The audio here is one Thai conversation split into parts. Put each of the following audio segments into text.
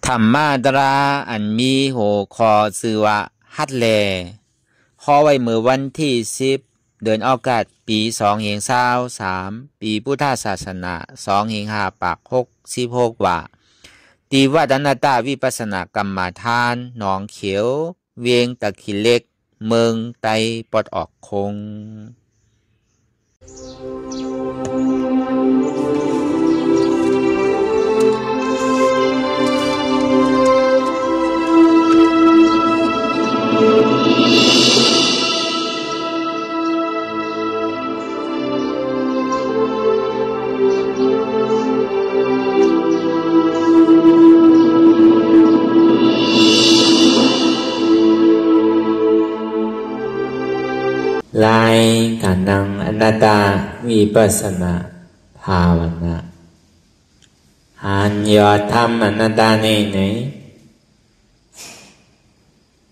ธรรมาตราอันมีโหคอชื่อว่าฮัดแลข้อไว้เมื่อวันที่10เดือนอากาศปี2523ปีพุทธศาสนา2566ว่าตีวัดอนัตตาวิปัสสนากรรมฐานหนองเขียวเวียงตะคิเล็กเมืองไตปอดออกคงลายการนั่งอนัตตาวิปัสสนาภาวนาหันยอดธรรมอนัตตาในไหน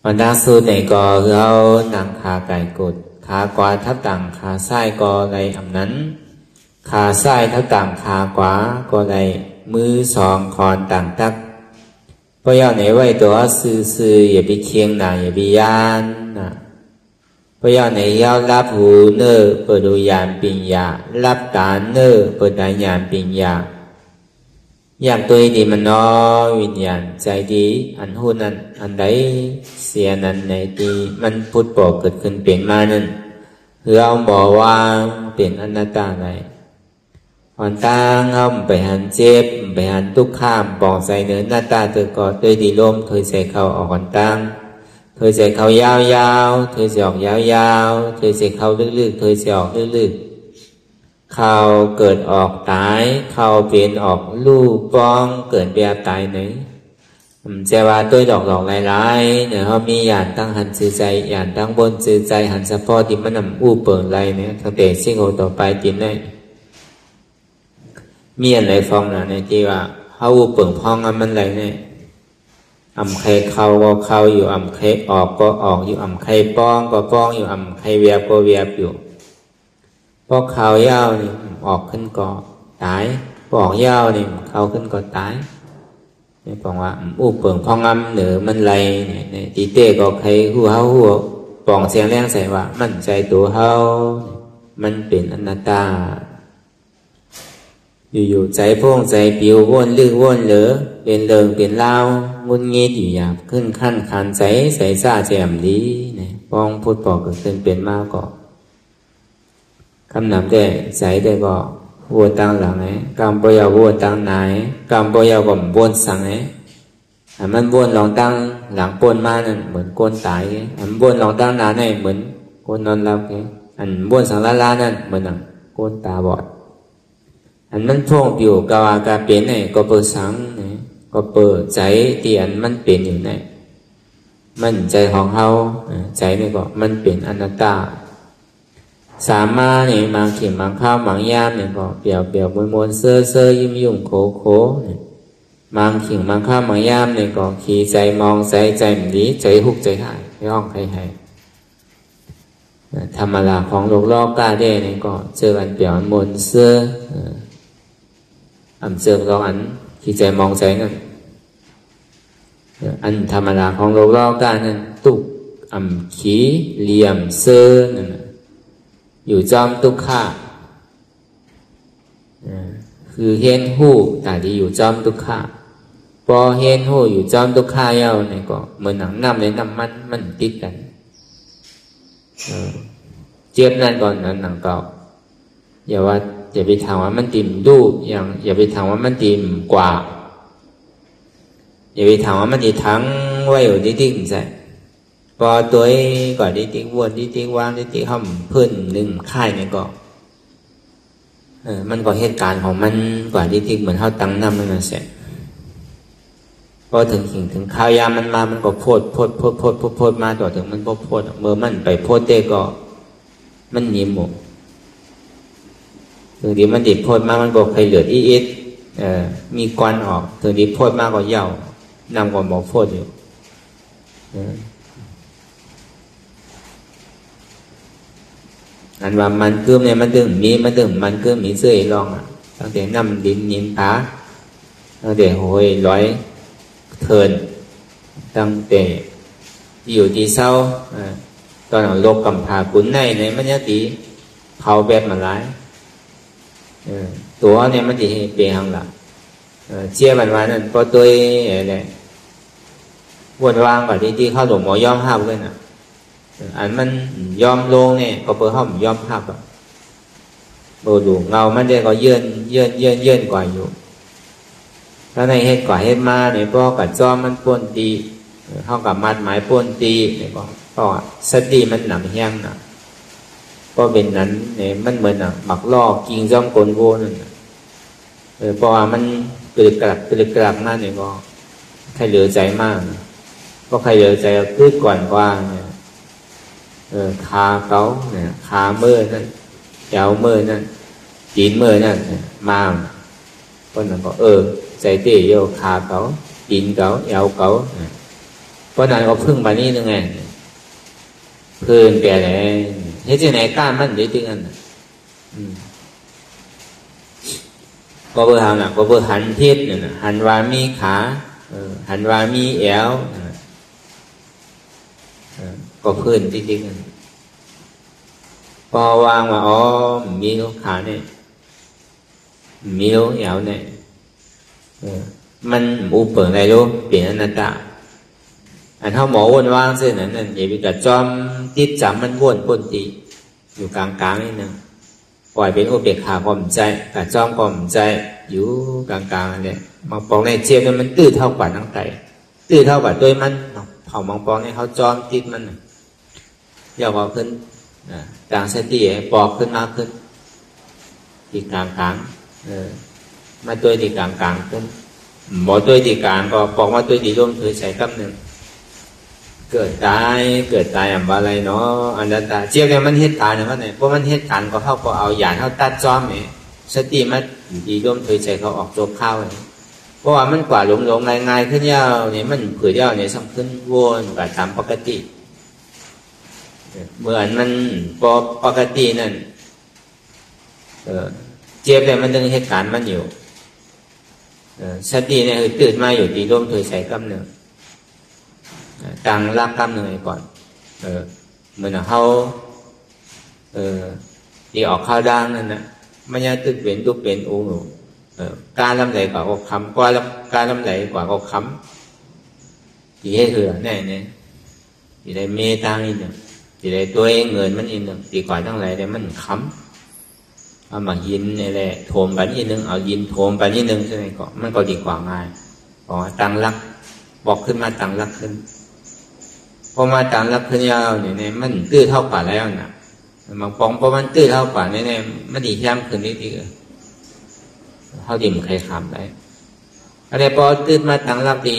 วันดักสูในก็เรานั่งขาไก่กดขาขวาทับต่างขาซ้ายก็ไรอำนั้นขาซ้ายทับต่างขาขวาก็ไรมือสองคอนต่างตักพอย่อไหนไว้ตัวซื่ออย่าไปเคียงหน้าอย่าไปยานนะพย่อไหนยาวรับหูเนอเปิดดูยานปิญญารับตาเนอเปิดได้ยานปิญญาอย่างตัวนี้มันน้อยวิญญาณใจดีอันหูนั้นอันใดเสียนั้นในที่มันพุทธบอกเกิดขึ้นเปลี่ยนมานั้นเราบอกว่าเป็นอนัตตาไหนวันตั้งเอาไปหันเจ็บไปหันทุกข้ามปองใส่เนื้อหน้าตาเธอก็ด้วยดีลมเคยใส่เขาออกวันตั้งเคยใส่เขายาวๆเคยใส่ออกยาวๆเคยใส่เขาลึกๆเคยใส่ออกลึกๆเขาเกิดออกตายเขาเปลี่ยนออกลูกป้องเกิดแบบตายไหนมันจะว่าตัวดอกหลายๆเนี่ยเขามีอย่างตั้งหันสื่อใจอย่างตั้งบนสื่อใจหันเฉพาะที่มันนำอู้เปิงไรเนี่ยตั้งแต่สิ่งของต่อไปตินได้มีอะไรฟองนะในที่ว่าเขาอู้เปิงพองมันไรเนี่ยอำไข่เข้าก็เข้าอยู่อำไข่ออกก็ออกอยู่อำไข่ป้องก็ป้องอยู่อำไข่เวียบก็เวียบอยู่พอเข้ายาวนี่ออกขึ้นก็ตายพอออกยาวนี่เข้าขึ้นก็ตายนี่บอกว่าอู้เปิงพองเหนือมันไรเนี่ยในตีเต้ก็ไข่หัวเฮาหัวปองเสียงแรงใส่ว่ามันใจตัวเฮามันเป็นอนัตตาอยู่ใจพงใจปิวว่นลื่นว่นเหลือเป็นเริงเป็นเล่างุนงี้อยู่หยาบขึ้นขั้นขันใจใส่ซาแจ่มดีเนี่ยป้องพูดปอกเกิดขึ้นเป็นมากก็คำนำได้ใจได้ก็วัวตั้งหลังไงกำปยาวัวตั้งไหนกำปยาก็บ้วนสั่งไงมันบ้วนลองตั้งหลังปนมานั่นเหมือนก้นตายมันบ้วนลองตั้งนานนี่เหมือนก้นนอนหลับไงอันบ้วนสังละลานั่นเหมือนก้นตาบอดอันมันพงอยู่กาวากาเปลี่ยนเนี่ยก็เปิดสังเนี่ยก็เปิดใจที่อันมันเปลี่ยนอยู่เนี่ยมันใจของเขาใจนี่ก็มันเปลี่ยนอนัตตาสามาเนี่ยบางเขียนบางข้าวบางยามเนี่ยก็เปี่ยวมวนเซ่อยุ่มโคเนี่ยบางเขียนบางข้าวบางยามเนี่ยก็ขี่ใจมองใจมันดีใจหุกใจหายไม่ห้องใครหายธรรมดาของโลกรอบกาได้เนี่ยก็เจออันเปี่ยวมวนเซ่ออันเจอเราอันขี่ใจมองใจนั่นอันธรรมดาของโลกรอบกานั่นตุกอันขี้เหลี่ยมเซ่อนั่นอยู่จอมทุกข้าคือเห็นหูแต่ที่อยู่จอมทุกข้าพอเห็นหูอยู่จอมทุกข้าเย้าเนี่ยก็เหมือนหนังน้ำในน้ำมันติดกันเจ็บนั่นก่อนนั้นหนังเก่าอย่าไปถามว่ามันติ่มดูอย่างอย่าไปถามว่ามันติ่มกว่าอย่าไปถามว่ามันติทั้งไว้อยู่ที่ใส่พอตัวก่อนที่วนที่วางที่ห้อมพื้นหนึ่งค่ายเนี่ยก็มันก็เหตุการณ์ของมันกว่าที่เหมือนเท่าตั้งน้ำมันเสร็จพอถึงข้าวยามันมามันก็โพดมาต่อถึงมันโพดเมื่อมันไปโพดเต้ก็มันยิ้มหมดถึงที่มันดิบโพดมามันบอกใครเหลืออีดมีควันออกถึงที่โพดมากก็เย่านำกว่าบอกโพดอยู่อันว่ามันเกื้อเนี่ยมันดึงมันเกื้อมีเสื้อลองตั้งแต่น้ำดินยินผาตั้งแต่โหยร้อย เพลินตั้งแต่อยู่ที่เศร้าตอนเอาโลกกำพากุนในมันยังตีเผาแบบมาหลายตัวเนี่ยมันจะเปลี่ยนหลังเชี่ยวันนั้นพอตัวอะไรวนวางก่อนที่เข้าหลวงหมอยอมห้ามเลยนะอันมันยอมลงเนี่ยก็เปิดห้องยอมห้ามโบดูเงามันได้ก็เยื่นกว่าอยู่แล้วในเหตุก่อเหตุมาเนี่ยพอกับจอมมันป้นตีเข้ากับมัดหมายป้นตีเนี่ยก็สติมันหนำแห้งนะก็เป็นนั้นเนี่ยมันเหมือนหมักลอกกิงจอมกลโวนั่นเพราะว่ามันกระกลับมากเนี่ยก็ใครเหลือใจมากก็ใครเหลือใจพืชก่อนว่าเนี่ยขาเขาเนี่ยขาเมื่อนั่นเอวเมื่อนั่นจีนเมื่อนั่นมาคนนั้นก็ใจเตี้ยโยขาเขาจีนเขาเอวเขาเพราะนั้นก็พึ่งมานี่นึงไงเพื่อนแกเลยเฮ้ยที่ไหนกล้ามันได้ถึงอันก็เบอร์หางน่ะก็เบอร์หันทิศเนี่ยนะหันวามีขาหันวามีเอวก็เพื่อนจริงๆพอวางว่าอ๋อมีลูกขาเนี่ยมีลูกเอวเนี่ยมันอุปเปิดอะไรรู้เปลี่ยนอนัตตาอันเท่าหมอวนวางเส้นนั้นอย่าไปกระจอมติดจำมันวนพ้นตีอยู่กลางๆนี่นะปล่อยเป็นอุเบกขาความใจกระจอมความใจอยู่กลางๆเนี่ยมังปองในเจียบมันตื้อเท่ากว่าทั้งไตตื้อเท่ากว่าด้วยมันเผามังปองเนี่ยเขาจอมติดมันอย่าว่าขึ้นต่างสติปอกขึ้นมากขึ้นตีกลางมาตัวตีกลางขึ้นหมอตัวตีกลางก็ปอกมาตัวตีร่วมถือใส่กับหนึ่งเกิดตายอะไรเนาะอันนั้นตาเจียวเนี่ยมันเฮ็ดตายเนี่ยว่าเนี่ยเพราะมันเฮ็ดกันก็เข้าก็เอาหยาดเข้าตัดจอมเนี่ยสติมันดีร่วมถือใส่เขาออกโจกเข้าเนี่ยเพราะว่ามันกว่าหลงง่ายขึ้นยาวเนี่ยมันเผื่อยาวเนี่ยสำขึ้นวนกับตามปกติเหมือนมันปกตินั่นเจ็บแต่มันดึงเหตุการณ์มันอยู่สติเนี่ยคือตื่นมาอยู่ตีร่มถือใส่กำเนิดตั้งรักกำเนิดก่อนเหมือนเขาตีออกข้าวดังนั่นนะมันยังตึกเป็นตุกเป็นอูหนูการลำไหลกว่าก็คำการลำไหลกว่าก็คำที่ให้คือแน่เนี่ยที่ได้เมตตาอีกหนึ่งที่ได้ตัวเองเงินมันอีกหนึ่งที่ก่อนทั้งหลายได้มันคำเอามายินนี่แหละโถมไปนิดนึงเอายินโถมไปนิดนึงใช่ไหมก็มันก็ดีกว่าง่ายพอตั้งรักบอกขึ้นมาตั้งรักขึ้นพอมาตั้งรักขึ้นยาวเนี่ยมันตื้อเท่ากว่าแล้วนะบางปองพอมันตื้อเท่ากว่าเนี่ยมันดีแย้มขึ้นนิดเดียวเขาดิ่มใครขำได้อะไรพอตื้นมาตั้งรับดี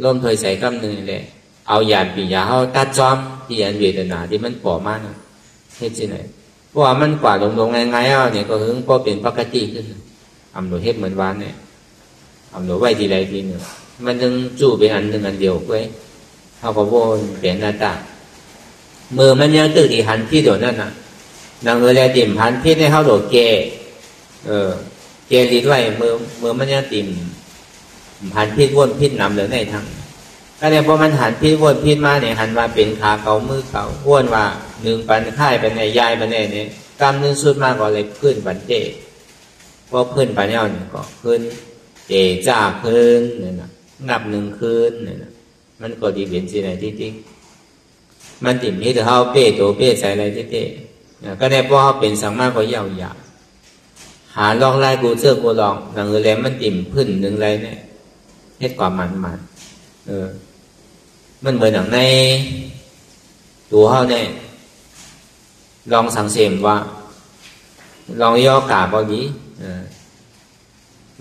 ร่มถอยใส่กำเนิดเลยเอาหยาดปียาเขาตัดจอมที่อันเวทนาที่มันปอมากนะเฮ็ดที่ไหนเพราะว่ามันกว่าลงง่ายๆเนี่ยก็ถึงพอเป็นปกติขึ้นอำนวยเฮ็ดเหมือนวานเนี่ยอำนวยไว้ทีใดทีหนึ่งมันจึงจู่เป็นอันหนึ่งอันเดียวไว้เขาก็วนเปลี่ยนหน้าตามือมันยังตื่นที่หันที่เดี๋ยวนั้นน่ะนางเลยดิ่มหันพี่ให้เขาโดดเกเกลีดไว้มือมันยังติ่มหันพิษวนพิษนำเลยในทางก็เนี่ยพอมันหันพิษวนพิษมาเนี่ยหันมาเป็นขาเกามือเกาวนว่าหนึ่งปันค่ายปันในยายปันในเนี่ยกำนึงสุดมากก็เลยขึ้นปันเจพอขึ้นปันเนี่ยก็ขึ้นเจจ้าขึ้นเนี่ยนะงับหนึ่งขึ้นเนี่ยนะมันก็ดีเป็นสิ่งไหนที่มันติ่มนี้แต่เขาเป้ตัวเป้ใส่อะไรที่ก็เนี่ยพอเขาเป็นสังมาก็ยาวหาลองไล่กูเชื่อกูลองหนังเลยมันติ่มพื้นหนึ่งไรเนี่ยเฮ็ดกว่ามันมันเหมือนหนังในตัวเขาเนี่ยลองสังเสมว่าลองย่อกาเกาหลี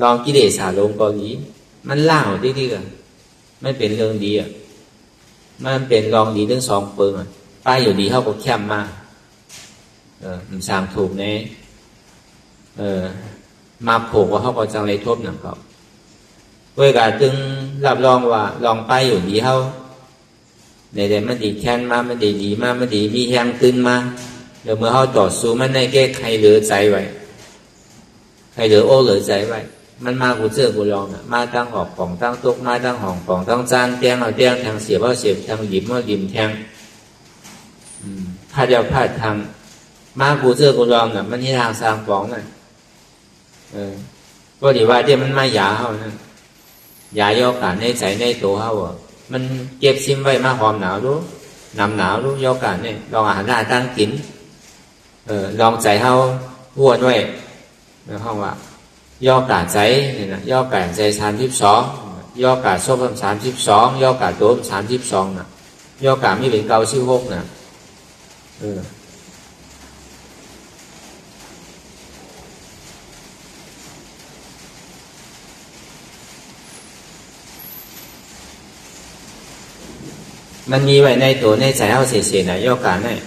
ลองกิเลสาลงเกาหลีมันล่างที่กันไม่เป็นเรื่องดีมันเป็นลองดีเรื่องสองเปิงป้ายอยู่ดีเขาก็แคบมากมันสร้างถูกในมาโผล่ว่าเขาก็จังเลยทบหนังเขาเวลาจึงรับรองว่าลองไปอยู่ดีเขาในแต่มันดีแค้นมามันดีมามันดีมีแหงตื่นมาเดี๋ยวเมื่อเขาต่อสู้มันในแก้ใครเหลือใจไว้ใครเหลือโอ้เหลือใจไว้ มันมากูเจอกูลองมาตั้งหอกป่องตั้งตุกมาตั้งห้องป่องตั้งจานเตียงเอาเตียงทางเสียบเอาเสียบทางหยิบเอาหยิบแทงพลาดเดียวพลาดทางมากูเจอกูลองน่ะมันที่ทางสร้างป่องนั่นก็ดีว่าเดี๋ยวมันมาหยาเขานั่นหยาย่อการในใจในตัวเขามันเก็บซิมไว้มาหอมหนาวรู้นำหนาวรู้ย่อการเนี่ยลองอาหารได้ตั้งกินลองใจเขาอ้วนไว้ห้องว่าย่อกาใจเนี่ยนะย่อกาใจ32ย่อกาโซ่เป็น32ย่อกาตัวเป็น32นะย่อกาไม่เป็น96นะมันมีไว้ในตัวในใจเขาเสียๆนะย่อกาเนี่ย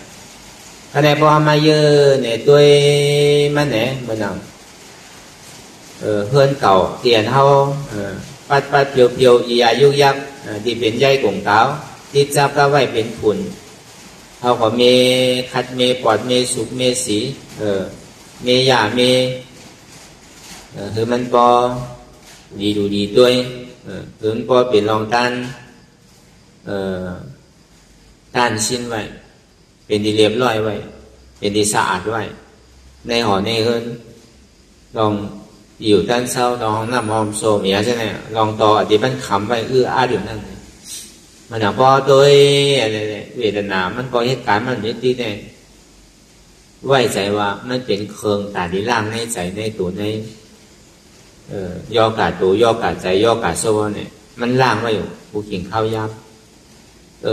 คะแนนพอมาเยอะเนี่ยตัวมันเนี่ยมันเอาเพื่อนเก่าเตียนเขาปัดเปียวๆยายุกยักที่เป็นใยกงเท้าที่จับก็ไว้เป็นฝุ่นเขาก็มีคัดมีปอดมีสุกมีสีมียามีคือมันพอดีดูดีด้วยคือมันพอเป็นรองต้านชิ้นไว้เป็นดีเรียบร้อยไว้เป็นดีสะอาดไว้ในห่อในเฮิรนลองอยู่ด้านเศร้าลองน้ำหอมโซมอย่างใช่ไหมลองต่ออดีตมันขำไปอาอยู่นั่นมันพอโดยอะไรเวทนามันพอเหตุการณ์มันนิดๆเนี่ยไว้ใจว่ามันเป็นเครื่องตาดีล่างในใจในตัวในย่อกาตัวย่อกาใจย่อกาโซเนี่ยมันล่างไว้อยู่ผู้ขิงข้าวยับ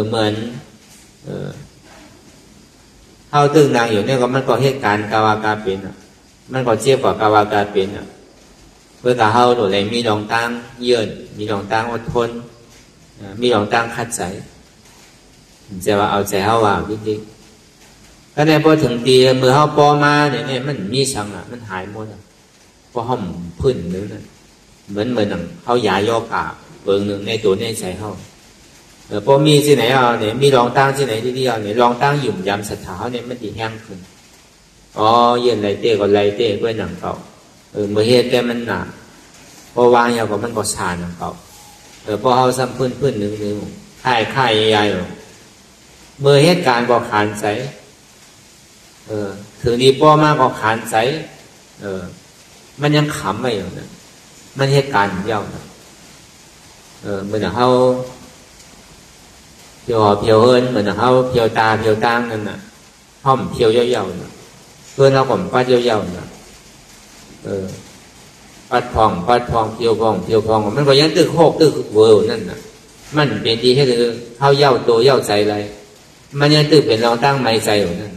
เหมือนเข้าตึงนางอยู่เนี่ยก็มันก็เหตุการณ์กาวากาเป็นมันก็เจี๊ยบกว่ากาวากาเป็นเพื่อเข้าตัวไหนมีรองตั้งเยื่อมีรองตั้งอดทนมีรองตั้งคัดใจจะว่าเอาใจเข้าว่าจริงๆก็ในพอถึงตีมือเข้าปอมาเนี่ยมันมีสังมันหายหมดเพราะห้องพื้นนึงนั่นเหมือนเขายาย่อกาเบิงหนึ่งในตัวในใจเข้าพอมีที่ไหนเอาเนี่ยมีรองตั้งที่ไหนที่เดียวเนี่ยรองตั้งหยุ่มยำสถาเนี่ยมันตีแห้งขึ้นเย็นไรเต้ก็ไรเต้ก็หนังเก่าเมื่อเหตุแต่มันหนาพอวางยาวก็มันก็ชาหนังเก่าพอเอาซ้ำพื้นหนึ่งค่ายใหญ่เมื่อเหตุการณ์ก็ขานใจถึงดีป้อมากก็ขานใจมันยังขำไม่อยู่นะมันเหตุการณ์ยาวนะเหมือนเขาเพียวเฮินเหมือนเขาเพียวตาเพียวตั้งนั่นน่ะห้อมเพียวเย่าๆนะเพื่อนเราผมปัดเย่าๆนะปัดพองเพียวพองมันก็ยังตึกโคกตึกเวิร์นั่นน่ะมันเป็นดีให้คือเข้าเย่าตัวเย่าใจอะไรมันยังตึกเป็นรองตั้งไม้ใจอยู่นั่น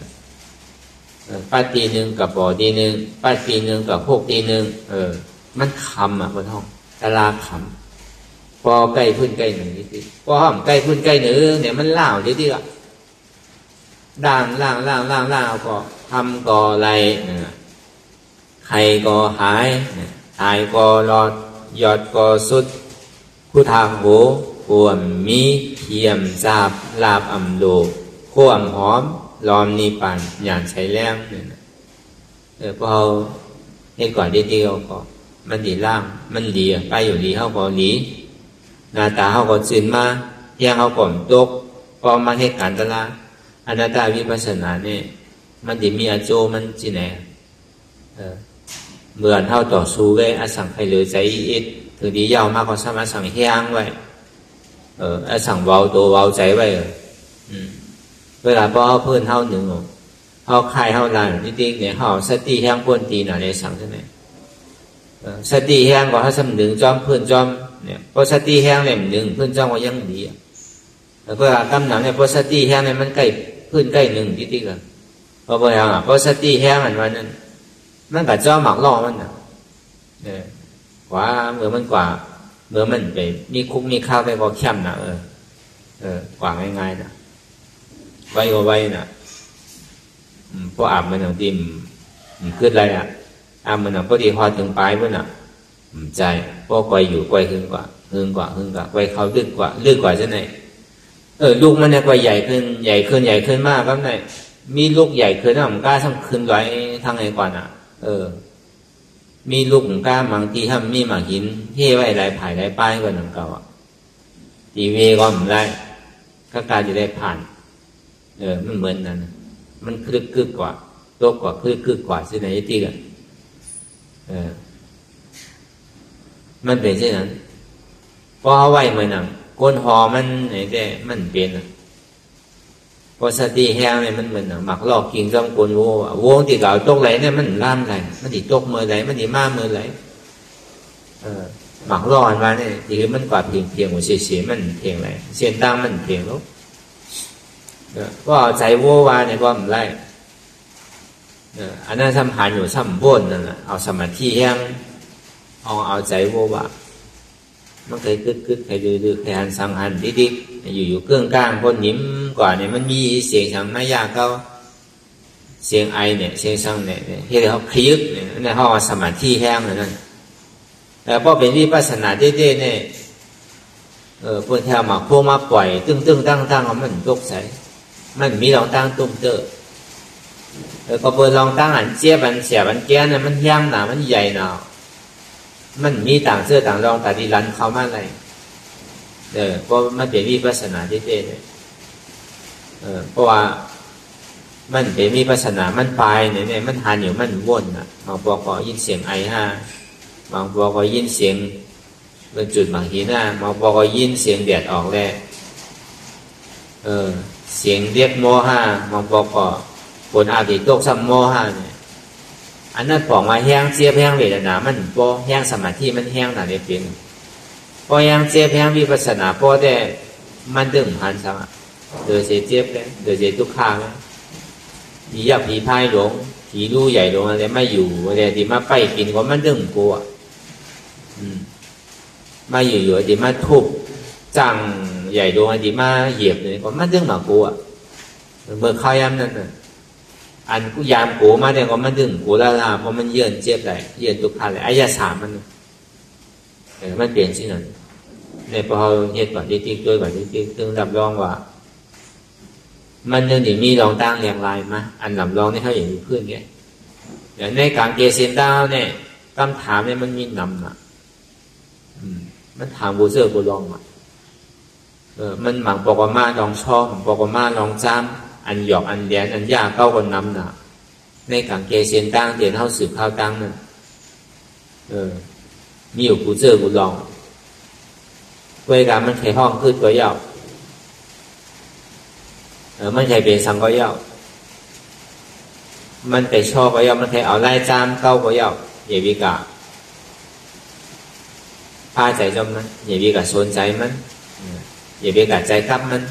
ปัดทีนึงกับบ่อทีนึงปัดทีนึงกับโคกทีนึงมันคำบนห้องตะลาคำพอใกล้พื้นใกล้หนึ่งนิดพอห้อมใกล้พื้นใกล้หนึ่งเนี่ยมันล่าวนิดๆด่างล่างก็ทำก็ไรใครก็หายตายก็รอดยอดก็สุดผู้ทางโหปวมมีเทียมจาบลาบอ่ำโดข่วมหอมลอมนีปันอย่างใช้แรงเนี่ยพอเห็นก่อนเดียวก็มันดีล่างมันดีไปอยู่ดีเขาก็ดีหน้าตาเขาก็จืนมาเที่ยงเขาก่อนตกพอมาเหตุการณ์ตลาดอนัตตาวิปัสสนาเนี่ยมันดีมีอาโจมันจีไหนเหมือนเท่าต่อสู้ไว้อสังไขเหลือใจอิดถือดียาวมากกว่าสามารถสั่งแห้งไว้อสังเบาตัวเบาใจไว้เวลาพอเขาเพิ่นเท่าหนึ่งเขาคายเขาลานนิดๆเนี่ยเขาสติแห้งพ้นตีหน่ะในสั่งใช่ไหมสติแห้งก็เขาสำนึกจอมเพิ่นจอมเนี่ยพอสติแห้งเนี่ยหนึ่งเพิ่นจอมก็ยังดีเพื่อกำหนังเนี่ยพอสติแห้งเนี่ยมันใกล้พื้นใกล้หนึ่งนิดๆกันพอพอสติแห้งมันนั้นมันก็จอมหมักล่อมันนะกว่าเมื่อมันกว่าเมื่อมันไปมีคุกมีข้าวไปก็เข้มนะกว่าง่ายๆนะไว้ก็ไว้นะพออาบมันหนังดิมขึ้นอะไรอาบมันหนังพอดีพอถึงปลายมันใจพอไกวอยู่ไกวขึ้นกว่าไกวเขาลึกกว่าใช่ไหมลูกมันเนี่ยไกวใหญ่ขึ้นมากครับไหนมีลูกใหญ่ขึ้นมันกล้าทำขึ้นไว้ทางไหนก่อน มีลูกก้าบางทีห้ามมีหมากหินเฮ่ไว้หลายผ่ายหลายป้ายก็หนังเก่าตีเวก็ไม่ได้ก็การจะได้ผ่านมันเหมือนนั้นมันคลึกกว่าโตกว่าคลึกกว่าสิ่งไหนที่กันมันเป็นเช่นนั้นพอเอาไว้เหมือนนั้นก้นหอมันไหนแต่มันเป็นพอสติแห้งเนี่ยมันเหมือนหมักลอกกินจอมกลโวงที่เก่าตกไหลเนี่ยมันล่ามไหลมันติตกมือไหลมันติมามือไหลหมักลอกมาเนี่ยที่มันกว่าเพียงหัวเสียมันเพียงไหลเสียนตั้งมันเพียงแล้วก็ใจโววาเนี่ยก็ไม่ได้อันนั้นทำหาอยู่ทำบ่นนั่นแหละเอาสมาธิแห้งเอาใจโววามันเคยกึกเคยดื้อเคยหันสังหันดิ๊กอยู่เครื่องกลางคนยิ้มกว่าเนี่ยมันมีเสียงทางไม่ยากเขาเสียงไอเนี่ยเสียงสังเนี่ยที่เขาคลิกเนี่ยนั่นเขาสมาธิแห้งนั่นแต่พอเป็นวิปัสสนาเด้ๆเนี่ยพวกแถวมาพวกมาปล่อยตึ้งตั้งมันตกใสมันมีลองตั้งตุ้มเตอก็เปิดลองตั้งอันเจี๊ยบอันเสียบอันแก่เนี่ยมันย่างหนามันใหญ่หนามันมีต่างเสื้อต่างรองแต่ที่รันเขามาอะไรเพราะมันเป็นวิปัสสนาเด้ๆเนี่ยเพราะว่ามันเป็นวิปัสสนามันปลายเนี่ยมันหันอยู่มันวนอ่ะบางพวกก็ยินเสียงไอห้าบางพวกก็ยินเสียงเป็นจุดบางทีนะบางพวกก็ยินเสียงเดือดออกแล้วเสียงเรียกโมห้าบางพวกก็บนอาทิตย์ตกซ้ำโมห้าเนี่ยอันนั้นบอกมาแห้งเจี๊ยบแห้งเวทนามันพอแห้งสมาธิมันแห้งหนาเนี่ยเป็นพอแห้งเจี๊ยบแห้งวิปัสสนาพอได้มันดึงหันสังโดยเสียเจี๊ยบเลยโดยเสียทุกข้างเลยผียับผีพายหลงผีรู้ใหญ่หลงอะไรไม่อยู่อะไรที่มาไปกินก็มันดึงกลัวมาอยู่ที่มาทุบจังใหญ่หลงอะไรที่มาเหยียบเลยก็มันดึงมากลัวเมื่อข้าย้ำนั่นน่ะอันกูยามกูมาเนี่ยก็มันดึงกูแล้วล่ะเพราะมันเยื่อเจี๊ยบไหลเยื่อทุกข้างเลยอายาสามมันเปลี่ยนสินั่นในพอเหตุการณ์ที่ด้วยการที่ตึงรับรองว่ามันยังมีรองตั้งเรียงรายมาอันรับรองนี่เขาอย่างมีเพื่อนไงอย่างในการเกษียณดาวเนี่ยคำถามเนี่ยมันมีนำมันถามบูเซอร์บูลองมันหมังปกมาลองชอบปกมาลองจำอันหยอกอันเดียนอันยากเก้าคนนำในการเกษียณตั้งเดียนเขาสืบข้าวตั้งนั่นมีอยู่บูเซอร์บูลองเวลามันเคยห้องขึ้นก็ยาวมันเคยเป็นสังก็ยาวมันไปชอบก็ยาวมันเคยเอาไล่จามเก้าก็ยาวอย่าวิกาพาใจจมมันอย่าวิกาสนใจมันอย่าวิกาใจกับมัน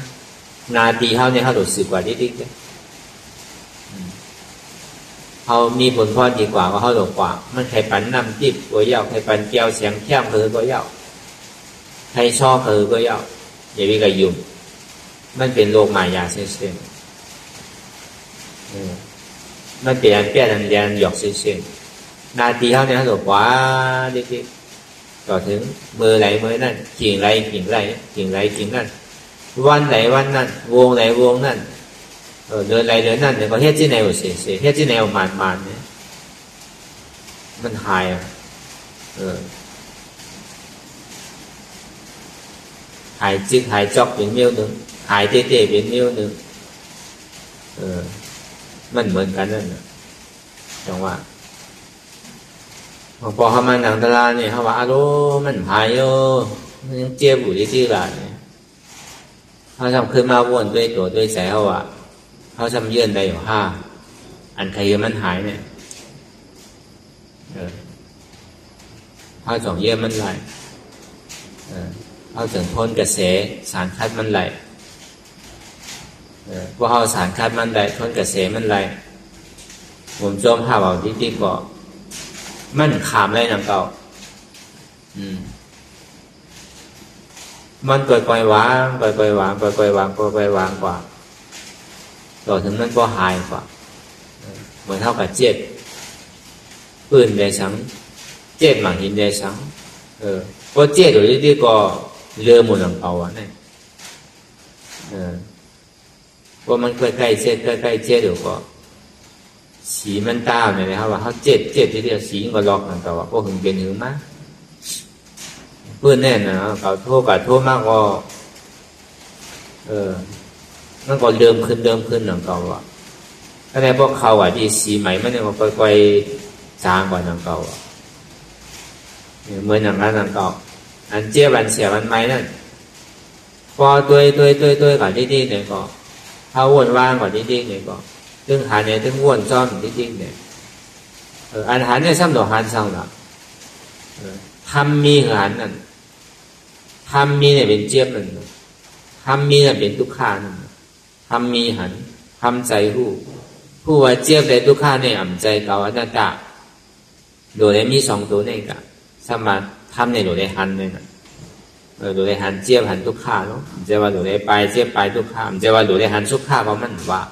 นาทีเขาเนี่ยเขาหลุดสึกกว่าดิ๊กเขามีผลพอดีกว่าก็เขาหลงกว่ามันเคยปั่นน้ำทิพย์ก็ยาวเคยปั่นแก้วเสียงแค้มก็ยาวใครชอบก็ยาวอย่าวิกายุ่งมันเป็นโลกมายาเส้นมันเปลี่ยนเรียนหยอกเส้นนาทีเขาเนี่ยเขาหลงกว่าดิ๊กต่อถึงมือไหลมือนั่นกิ่งไหลนั่นวันไหลวันนั่นวงไหลวงนั่นเดินไหลเดินนั่นเนี่ยก็เฮ็ดที่แนวเสียเฮ็ดที่แนวมันเนี่ยมันหายหายจิกหายจอกเป็นเมี้ยวหนึ่งหายเตะเป็นเมี้ยวหนึ่งมันเหมือนกันนั่นนะจังว่าพอเขามาหนังตลาดเนี่ยเขาว่าโอ้มันหายโย่ยังเจ็บอยู่ที่หลานเนี่ยเขาทำขึ้นมาวนด้วยตัวด้วยใจเขาว่าเขาทำเยื่อได้อยู่ห้าอันใครมันหายเนี่ยเขาสองเยื่อมันไหลเขาถึงพ้นกระแสสารคัดมันไหลพอเขาสารคัดมันไหลพ้นกระแสมันไหลผมจมภาพเอาที่ก่อมันขามไรน้ำเก่ามันปล่อยวางกว่าต่อถึงนั้นก็หายกว่าเหมือนเท่ากับเจ็บปืนได้สังเจ็บหมางหินได้สังพอเจ็บอยู่ที่ก็เรือหมุนน้ำเก่าเนี่ยพอมันใกล้เจ็บอยู่ก็ สีมันตามเนี่ยนะครับว่าเขาเจ็บที่เดียวสีก็ล็อกนั่นก็ว่าพวกหึงเป็นหึงมากเพื่อนแน่นะเขาโทษกับโทษมากก็มันก็เดิมขึ้นนั่นก็ว่าถ้าในพวกเขาอ่ะที่สีใหม่มันเนี่ยมันค่อยๆจางกว่านั่นก็ว่าเหมือนอย่างนั้นนั่นก็อันเจี๊ยบอันเสียมันไหมนั่นพอตัวก่อนที่เนี่ยก็เขาวนว่างก่อนที่เนี่ยก็ตึงหาเนี่ยตึงวนซ้อมที่เนี่ยอันหาเนี่ยซ้ำดอกหันซ้ำหรอทำมีหันนั่นทำมีเนี่ยเป็นเจี๊ยบนั่นทำมีเนี่ยเป็นทุกขานั่นทำมีหันทำใจผู้ว่าเจี๊ยบในทุกขาเนี่ยอ่ำใจเก่าอนัตตาโดยมีสองตัวนี่กะสมาทำในโดยหันเนี่ยนะโดยหันเจี๊ยบหันทุกขาเนาะจะว่าโดยไปเจี๊ยบไปทุกขาจะว่าโดยหันทุกขาเพราะมันว่า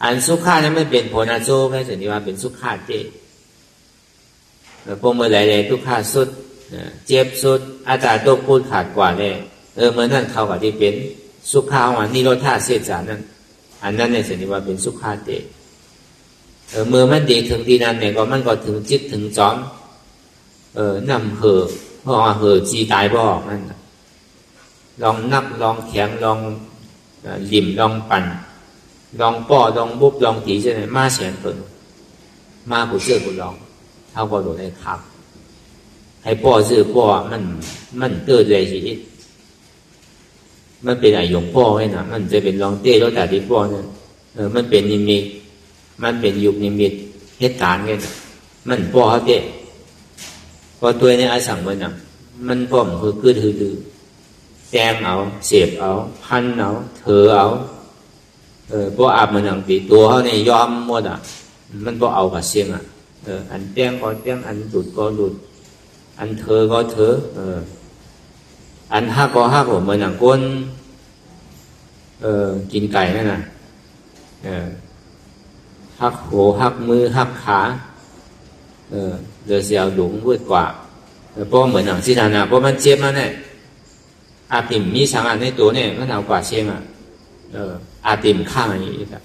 อันสุขาเนี่ยไม่เป็นผลอาโจแค่ส่วนที่ว่าเป็นสุขาเจ๊พวกเมื่อไรทุกขาสุดเจ็บสุดอาจารย์ต้องพูดขาดกว่าเนี่ยเมื่อนั่นเขากับที่เป็นสุขาของอันนิโรธาเสจานั่นอันนั้นในส่วนที่ว่าเป็นสุขาเจ๊เมื่อมันดีถึงที่นั้นเนี่ยก็มันก็ถึงจิตถึงจอมนำเพราะว่าจีตายบ่ออกนั่นลองนับลองแข็งลองลิ่มลองปั่นลองป้อลองบุบลองตีใช่ไหมมาเสียงตัวมาผู้เชื่อผู้ลองเท่าก็โดนได้ขับให้ป้อซื้อป้อมันเกิดเลยชีวิตมันเป็นไอ้หยงป้อไว้นะมันจะเป็นลองเต้แล้วแต่ที่ป้อเนี่ยมันเป็นนิมิตมันเป็นยุคนิมิตเหตุการณ์ไงมันป้อเขาเต้พอตัวนี้อาสั่งมันนะมันป้อมคือแต้มเอาเสียบเอาพันเอาเถอเอาพวกอาบมันอย่างปีตัวเขาเนี่ยยอมหมดอ่ะมันพวกเอากับเสียงอ่ะอันแต้งก็แต้งอันดุดก็ดุดอันเธอก็เธออันฮักก็ฮักผมเหมือนอย่างก้นกินไก่นั่นน่ะฮักหัวฮักมือฮักขาเดือดเสียวหลงวืดกว่าเพราะเหมือนอย่างที่นานาเพราะมันเจ็บมาเนี่ยอาปิ่มมีสังอันในตัวเนี่ยมันเอากว่าเชียงอ่ะอาติมข้างอันนี้ครับ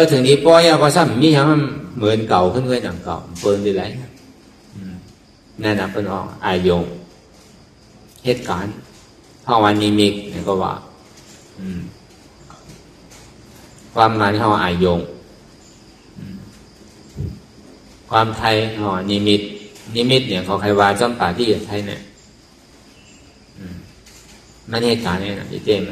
ถึงนี้ป้อยก็ซ้ำมีอย่างมันเหมือนเก่าขึ้นเลยอย่างเก่าเปิดดีไรนั่นนะเป็นออกอายงเหตุการณ์ภาวันนิมิตเนี่ยก็ว่าความหมายเขาอายงความไทยเขานิมิตเนี่ยเขาใครว่าจำป่าที่ไทยเนี่ยมันเหตุการณ์เนี่ยนะที่เต็ม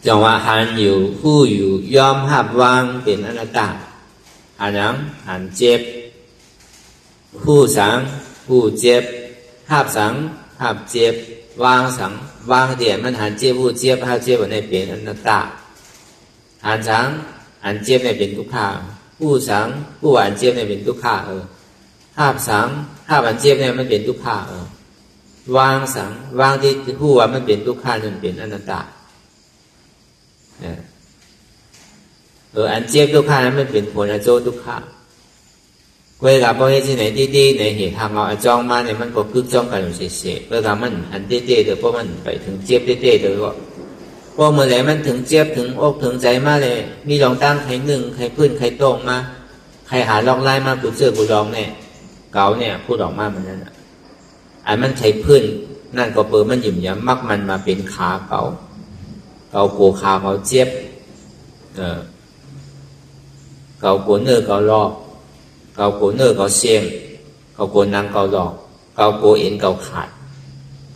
จังว่าหันอยู่ผู้อยู่ยอมหับวางเป็นอนัตตาอันนั้นหันเจ็บผู้สังผู้เจ็บหับสังหับเจ็บวางสังวางเดียมันหันเจ็บผู้เจ็บหับเจ็บในเป็นอนัตตาหันสังหันเจ็บในเป็นทุกขาผู้สังผู้หันเจ็บในเป็นทุกขาหับสังหับหันเจ็บในมันเป็นทุกขาวางสังวางที่ผู้ว่ามันเป็นทุกขานั่นเป็นอนัตตาอันเจ็บทุกขานั้นมันเป็นผลอโจทุกขาเวลาพอเห็นที่ไหนดีๆในเหตุทางเราจองมาเนี่ยมันก็คึกจ้องกันอยู่เฉยๆเวลามันอันเต้ๆเดี๋ยวพอมันไปถึงเจ็บเต้ๆเดี๋ยวก็พอเมื่อไหร่มันถึงเจ็บถึงอกถึงใจมาเลยมีลองตั้งใครหนึ่งใครพื้นใครตรงมาใครหาลองไล่มาปูเสื้อปูรองเนี่ยเก่าเนี่ยพูดออกมาเหมือนนั้นอันมันใช้พื้นนั่นก็เปิดมันหยิ่มย้ำมักมันมาเป็นขาเก่าโกขาเขาเจ็บเก่าโกเนื้อเก่าลอกเก่าโกเนื้อเก่าเสียงเก่าโกนางเก่าหลอกเก่าโกเอ็นเก่าขาด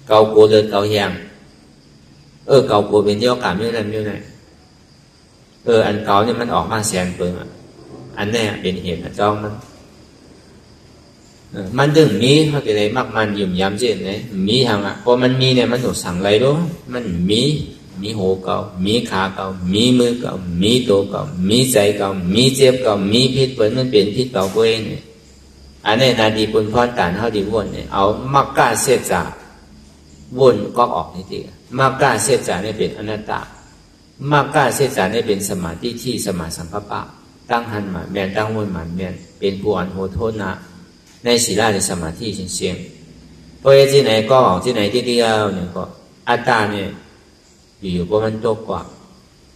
เก่าโกเลือดเก่าแหงเก่าโกเป็นเยอะกาไม่นั่นอันเก่าเนี่ยมันออกมาแสนเปิงอันนี้เป็นเหตุจองมันดึงมีเขาจะได้มักมันหยิ่มย้ำเช่นไหนมีทางพอมันมีเนี่ยมันถูกสั่งไรรู้มันมีหัวเก่ามีขาเก่ามีมือเก่ามีตัวเก่ามีใจเก่ามีเจ็บเก่ามีพิษเปิดมันเป็นพิษเก่าเว้ยเนี่ยอันนี้นาดีปุญพรตานเขาดีวนเนี่ยเอามักกะเสจาวนก็ออกนี่ทีมักกะเสจาเนี่ยเป็นอนัตตามักกะเสจาเนี่ยเป็นสมาธิที่สมาสัมภปะตั้งหันหมันแมนตั้งวนหมันแมนเป็นผู้อันโหโทษนะในศีลในสมาธิเชียงเพราะที่ไหนก็ออกที่ไหนที่เดียวเนี่ยก็อัตตาเนี่ยอยู่เพราะมันโตกว่า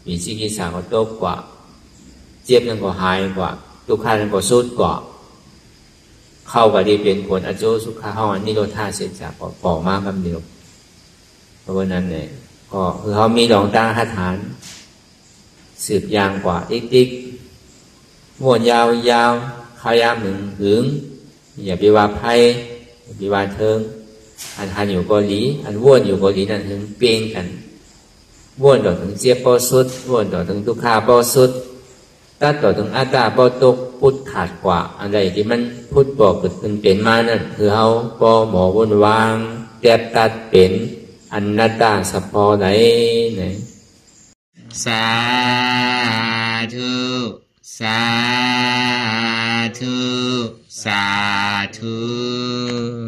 อ วิจิกิจฉาก็ตกกว่าเจ็บนั่นก็หายกว่าทุกข์นั่นก็สุดกว่าเข้ากับดีเป็นผลอโจสุขะห้องนิโรธาเสร็จจากก็ปอกมากคำเดียวเพราะว่านั้นเนี่ยก็คือเขามีหลงตาคาถานสืบยางกว่าติ๊กม้วนยาวข้าวยามหนึ่งหึงอย่าไปว่าไพ่อย่าไปว่าเทิงอันหันอยู่เกาหลีอันว้วนอยู่เกาหลีนั่นถึงเปลี่ยนกันว้วนต่อถึงเจี๊ยบปอสุดว้วนต่อถึงทุกขาปอสุดตัดต่อถึงอัตตาปอตกพุทธขาดกว่าอะไรที่มันพุทธบอกเกิดขึ้นเป็นมานั่นคือเขาปอหมอวนวางแตบตัดเป็นอนัตตาสัพพอไหนสาธุสาธุสาธุ